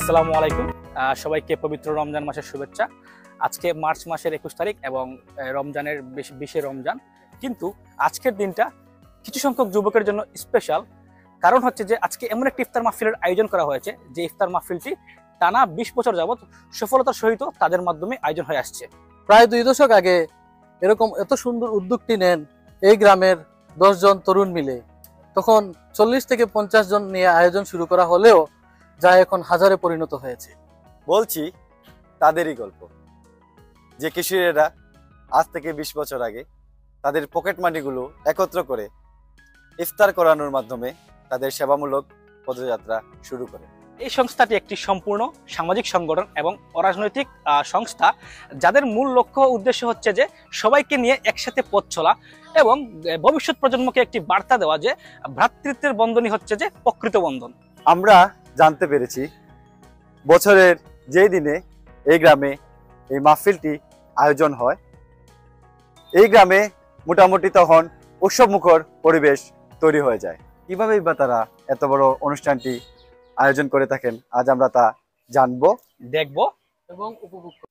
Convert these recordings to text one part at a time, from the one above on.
আসসালামু আলাইকুম। সবাইকে পবিত্র রমজান মাসের শুভেচ্ছা। আজকে মার্চ মাসের 21 তারিখ এবং রমজানের 20 রমজান। কিন্তু আজকের দিনটা কিছু সংখ্যক যুবকের জন্য স্পেশাল। কারণ হচ্ছে যে আজকে এমন একটি ইফতার মাহফিলের আয়োজন করা হয়েছে যে ইফতার মাহফিলটি টানা 20 বছর যাবৎ সফলতার সহিত তাদের মাধ্যমে আয়োজন হয়ে আসছে। প্রায় 2 দশক আগে এরকম এত সুন্দর উদ্যোগটি নেন এই গ্রামের 10 জন তরুণ মিলে। তখন 40 থেকে 50 জন নিয়ে আয়োজন শুরু করা হলেও যা এখন হাজারে পরিণত হয়েছে। বলছি তাদেরই গল্প, যে কিশোরেরা আজ থেকে 20 বছর আগে তাদের পকেট মানিগুলো একত্র করে ইফতার করানোর মাধ্যমে তাদের সেবামূলক পদযাত্রা শুরু করে। এই সংস্থাটি একটি সম্পূর্ণ সামাজিক সংগঠন এবং অরাজনৈতিক সংস্থা, যাদের মূল লক্ষ্য উদ্দেশ্য হচ্ছে যে সবাইকে নিয়ে একসাথে পথ চলা এবং ভবিষ্যৎ প্রজন্মকে একটি বার্তা দেওয়া যে ভ্রাতৃত্বের বন্ধনই হচ্ছে যে প্রকৃত বন্ধন। আমরা জানতে পেরেছি বছরের যেই দিনে এই গ্রামে এই মাহফিলটি আয়োজন হয়, এই গ্রামে মোটামুটি তখন উৎসবমুখর পরিবেশ তৈরি হয়ে যায়। কিভাবেই বা তারা এত বড় অনুষ্ঠানটি আয়োজন করে থাকেন, আজ আমরা তা জানবো, দেখবো এবং উপভোগ করব।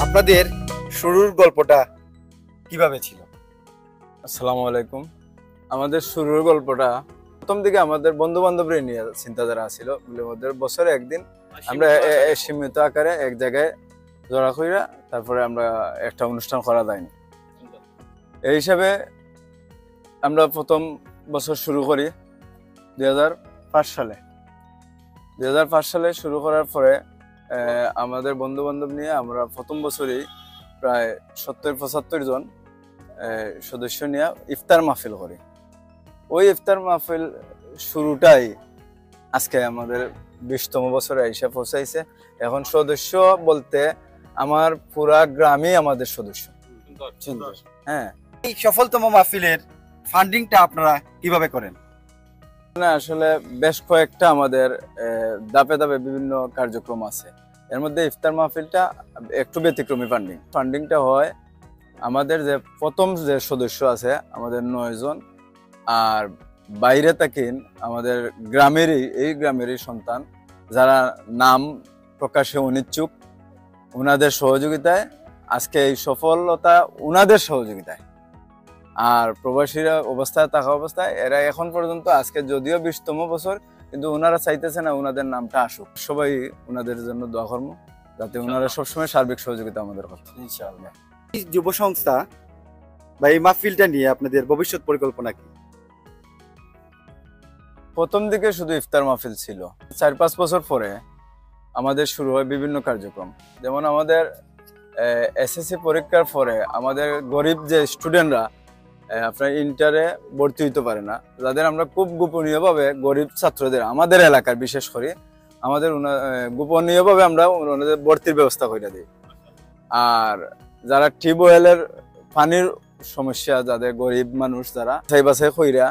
আপনাদের শুরুর গল্পটা কিভাবে ছিল? আসসালামু আলাইকুম। আমাদের শুরুর গল্পটা প্রথম দিকে আমাদের বন্ধু বান্ধবরা নিয়ে চিন্তাধারা ছিল। ওদের বছরে একদিন আমরা সীমিত আকারে এক জায়গায় জড়া কইরা তারপরে আমরা একটা অনুষ্ঠান করা যায়নি। এই হিসাবে আমরা প্রথম বছর শুরু করি 2005 সালে। 2005 সালে শুরু করার পরে আমাদের বন্ধু বান্ধব নিয়ে আমরা প্রথম বছরই প্রায় 70-75 জন সদস্য নিয়ে ইফতার মাহফিল করি। ওই ইফতার মাহফিল শুরুটাই আজকে আমাদের 20তম বছরে এসে পৌঁছাইছে। এখন সদস্য বলতে আমার পুরা গ্রামই আমাদের সদস্য। হ্যাঁ, এই সফলতম মাহফিলের ফান্ডিংটা আপনারা কিভাবে করেন? আসলে বেশ কয়েকটা আমাদের ধাপে ধাপে বিভিন্ন কার্যক্রম আছে। এর মধ্যে ইফতার মাহফিলটা একটু ব্যতিক্রমী। ফান্ডিংটা হয় আমাদের যে প্রথম যে সদস্য আছে আমাদের 9 জন, আর বাইরে থাকেন আমাদের এই গ্রামেরই সন্তান যারা নাম প্রকাশে অনিচ্ছুক, ওনাদের সহযোগিতায় আজকে এই সফলতা ওনাদের সহযোগিতায়। আর প্রবাসীরা থাকা অবস্থায় এরা এখন পর্যন্ত আজকে যদিও 20তম বছর, কিন্তু ওনারা চাইতেছে না ওনাদের নামটা আসুক। সবাই ওনাদের জন্য দোয়া করবো যাতে ওনারা সবসময় সার্বিক সহযোগিতা আমাদের করতে। ইনশাআল্লাহ। এই যুব সংস্থা বা এই মাহফিলটা নিয়ে আপনাদের ভবিষ্যৎ পরিকল্পনা কি? প্রথম দিকে শুধু ইফতার মাহফিল ছিল। 4-5 বছর পরে আমাদের শুরু হয় বিভিন্ন কার্যক্রম। যেমন আমাদের এসএসসি পরীক্ষার পরে আমাদের গরিব যে স্টুডেন্টরা আপনার ইন্টারে ভর্তি হইতে পারে না, যাদের আমরা খুব গোপনীয়ভাবে গরিব ছাত্রদের আমাদের এলাকার বিশেষ করে আমাদের গোপনীয়ভাবে আমরা ওনাদের ভর্তির ব্যবস্থা করে দিই। আর যারা টিউবওয়েলের পানির সমস্যা, যাদের গরিব মানুষ যারা সেই বাসায় কইরা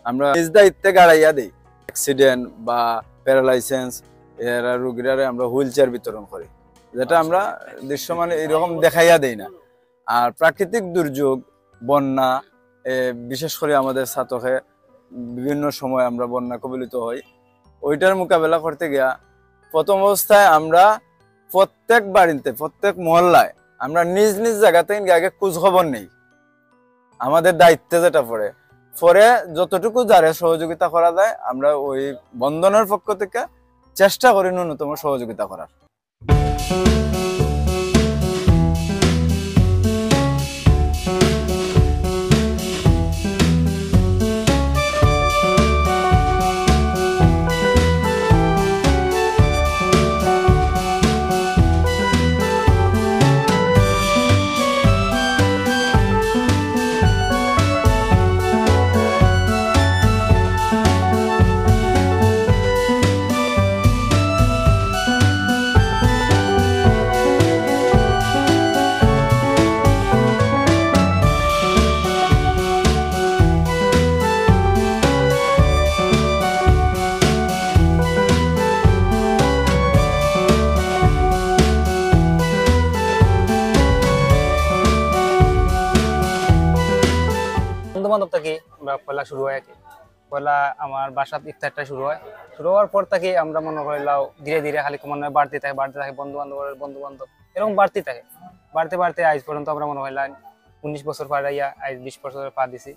আমরা নিজ দায়িত্বে গাড়াইয়া দিই। অ্যাক্সিডেন্ট বা প্যারালাইসেন্স এরা রোগীরা আমরা হুইল চেয়ার বিতরণ করি, যেটা আমরা দৃশ্যমান এইরকম দেখাইয়া দেই না। আর প্রাকৃতিক দুর্যোগ, বন্যা, বিশেষ করে আমাদের ছাত্রকে বিভিন্ন সময় আমরা বন্যা কবলিত হই, ওইটার মোকাবেলা করতে গিয়া প্রথম অবস্থায় আমরা প্রত্যেক বাড়িতে প্রত্যেক মহল্লায় আমরা নিজ নিজ জায়গাতে আগে খোঁজ খবর নেই। আমাদের দায়িত্বে যেটা পরে যতটুকু যারা সহযোগিতা করা যায় আমরা ওই বন্ধনের পক্ষ থেকে চেষ্টা করি ন্যূনতম সহযোগিতা করার। থেকে আমরা পয়লা শুরু হয় আর কি। পয়লা আমার বাসাত ইফতারটা শুরু হয়, শুরু হওয়ার পর থেকে আমরা মনে করলাম ধীরে ধীরে খালি ক্রমান্বয়ে বাড়তে থাকে বন্ধু বান্ধব এরকম বাড়তে থাকে, বাড়তে আজ পর্যন্ত আমরা মনে করলাম 19 বছর পার হইয়া আজ 20 বছর পা দিছি।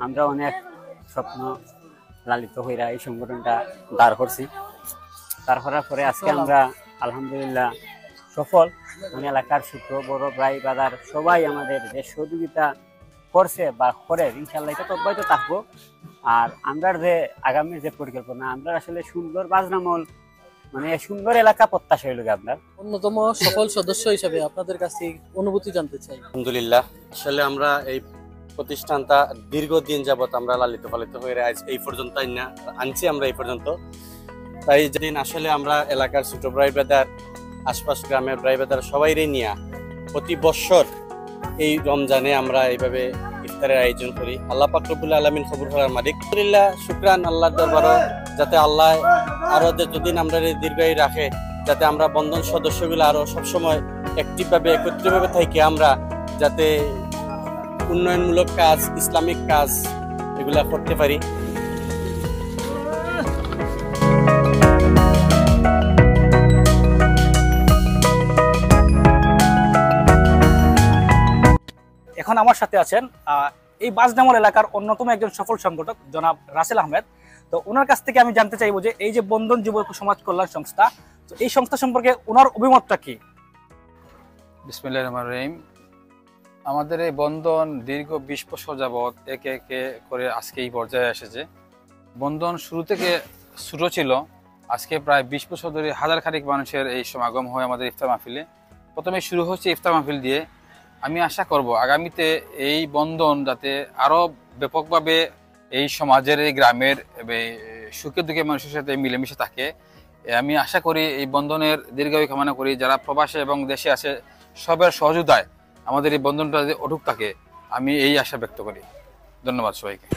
আমরা অনেক স্বপ্ন লালিত হইরা এই সংগঠনটা দাঁড় করছি, দাঁড় করার পরে আজকে আমরা আলহামদুলিল্লাহ সফল। মানে এলাকার ছোট বড় ভাই বাজার সবাই আমাদের যে সহযোগিতা করছে বা করে, ইনশাল্লাহ এটা তো অব্যাহত থাকবো। আর আমরা যে আগামীর যে পরিকল্পনা, আমরা আসলে সুন্দর বাজনামল মানে সুন্দর এলাকা প্রত্যাশা হইল আপনার অন্যতম সফল সদস্য হিসেবে আপনাদের কাছে অনুভূতি জানতে চাই। আলহামদুলিল্লাহ, আসলে আমরা এই প্রতিষ্ঠানটা দীর্ঘদিন যাবত আমরা লালিত পালিত হয়ে আজ এই পর্যন্ত আনছি আমরা এই পর্যন্ত। তাই যেদিন আসলে আমরা এলাকার ছোট ভাই ব্রাদার, আশপাশ গ্রামের ভাই ব্রাদার সবাইরে নিয়ে প্রতি বছর এই রমজানে আমরা এইভাবে ইফতারের আয়োজন করি। আল্লাহ পাক রব্বুল আলামিন কবুল করার মালিক। আলহামদুলিল্লাহ, শুকরান আল্লাহর দরবারে, যাতে আল্লাহ আরো যতদিন আমরা দীর্ঘায়ু রাখে, যাতে আমরা বন্ধন সদস্যগুলো আরো সবসময় একটিভভাবে একত্রিতভাবে থাকি, আমরা যাতে উন্নয়নমূলক কাজ, ইসলামিক কাজ এগুলা করতে পারি। এখন আমার সাথে আছেন এই বাজনামল এলাকার অন্যতম একজন সফল সংগঠক জনাব রাসেল আহমেদ। তো ওনার কাছ থেকে আমি জানতে চাইবো যে এই যে বন্ধন যুব সমাজ কল্যাণ সংস্থা, তো এই সংস্থা সম্পর্কে ওনার অভিমতটা কি? বিসমিল্লাহির রহমানির রহিম। আমাদের এই বন্ধন দীর্ঘ 20 বছর যাবৎ একে একে করে আজকে এই পর্যায়ে এসেছে। বন্ধন শুরু থেকে ছোট ছিল, আজকে প্রায় 20 বছর ধরে হাজার খানিক মানুষের এই সমাগম হয় আমাদের ইফতার মাহফিলে। প্রথমে শুরু হচ্ছে ইফতার মাহফিল দিয়ে। আমি আশা করব আগামীতে এই বন্ধন যাতে আরও ব্যাপকভাবে এই সমাজের, এই গ্রামের সুখে দুঃখে মানুষের সাথে মিলেমিশে থাকে। আমি আশা করি এই বন্ধনের দীর্ঘায়ু কামনা করি। যারা প্রবাসে এবং দেশে আছে সবার সহযোগিতায় আমাদের এই বন্ধনটা যদি অটুট থাকে, আমি এই আশা ব্যক্ত করি। ধন্যবাদ সবাইকে।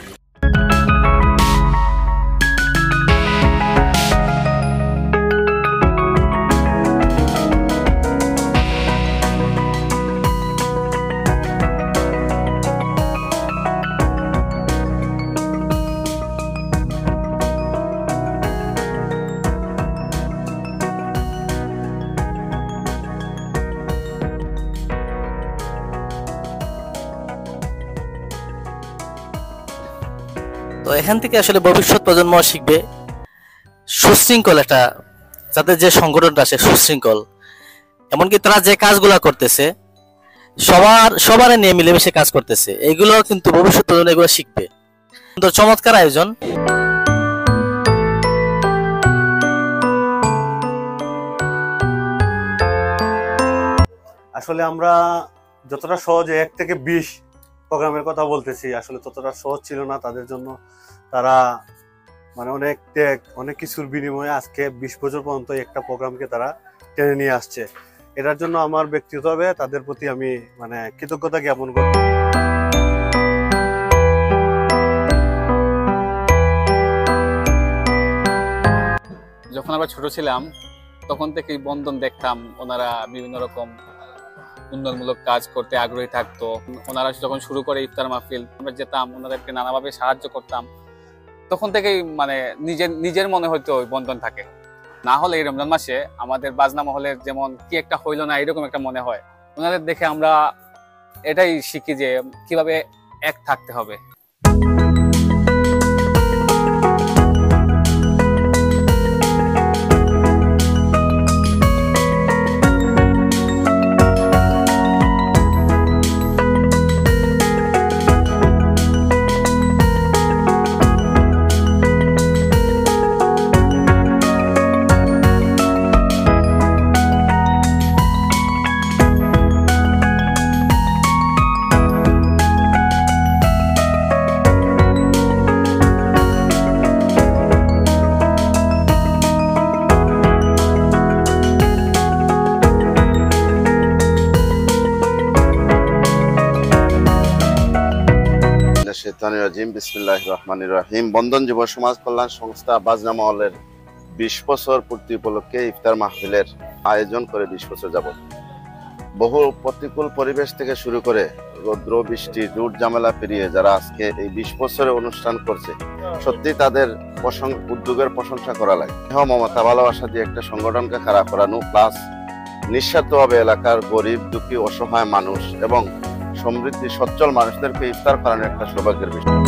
তো এখান থেকে আসলে ভবিষ্যৎ প্রজন্ম শিখবে সুশৃঙ্খল একটা, যাদের যে সংগঠনটা আছে সুশৃঙ্খল, এমনকি তারা যে কাজগুলা করতেছে সবার নিয়ে মিলেমিশে কাজ করতেছে, এগুলো কিন্তু ভবিষ্যৎ প্রজন্ম এগুলো শিখবে। তো চমৎকার আয়োজন। আসলে আমরা যতটা সহজে 1 থেকে 20 প্রোগ্রামের কথা বলতেছি, আসলে ততটা সহজ ছিল না তাদের জন্য। তারা মানে অনেক ত্যাগ, অনেক কিছুর বিনিময়ে আজকে 20 বছর পর্যন্ত একটা প্রোগ্রামকে তারা টেনে নিয়ে আসছে। এটার জন্য আমার ব্যক্তিগতভাবে তাদের প্রতি আমি মানে কৃতজ্ঞতা জ্ঞাপন করি। যখন আমরা ছোট ছিলাম তখন থেকেই বন্ধন দেখতাম, ওনারা বিভিন্ন রকম উন্নয়নমূলক কাজ করতে আগ্রহী থাকতো। ওনারা যখন শুরু করে ইফতার মাহফিল, আমরা যেতাম, ওনাদেরকে নানাভাবে সাহায্য করতাম। তখন থেকেই মানে নিজের মনে হয়তো ওই বন্ধন থাকে। না হলে এই রমজান মাসে আমাদের বাজনা মহলের যেমন কি একটা হইলো না, এরকম একটা মনে হয়। ওনাদের দেখে আমরা এটাই শিখি যে কিভাবে এক থাকতে হবে। শাইতানির রাজিম বিসমিল্লাহির রহমানির রহিম। বন্ধন যুব সমাজ কল্যাণ সংস্থা বাজনা মহলের 20 বছর পূর্তি উপলক্ষে ইফতার মাহফিলের আয়োজন করে 20 বছর যাবত। বহু প্রতিকূল পরিবেশ থেকে শুরু করে রৌদ্র বৃষ্টি জুট ঝামেলা পেরিয়ে যারা আজকে এই 20 বছরে অনুষ্ঠান করছে, সত্যি তাদের উদ্যোগের প্রশংসা করা লাগে। মমতা ভালোবাসা দিয়ে একটা সংগঠনকে খাড়া করানো, প্লাস নিঃস্বার্থভাবে এলাকার গরিব দুঃখী অসহায় মানুষ এবং সমৃদ্ধি সচ্ছল মানুষদেরকে ইফতার করানোর একটা সৌভাগ্যের বিষয়।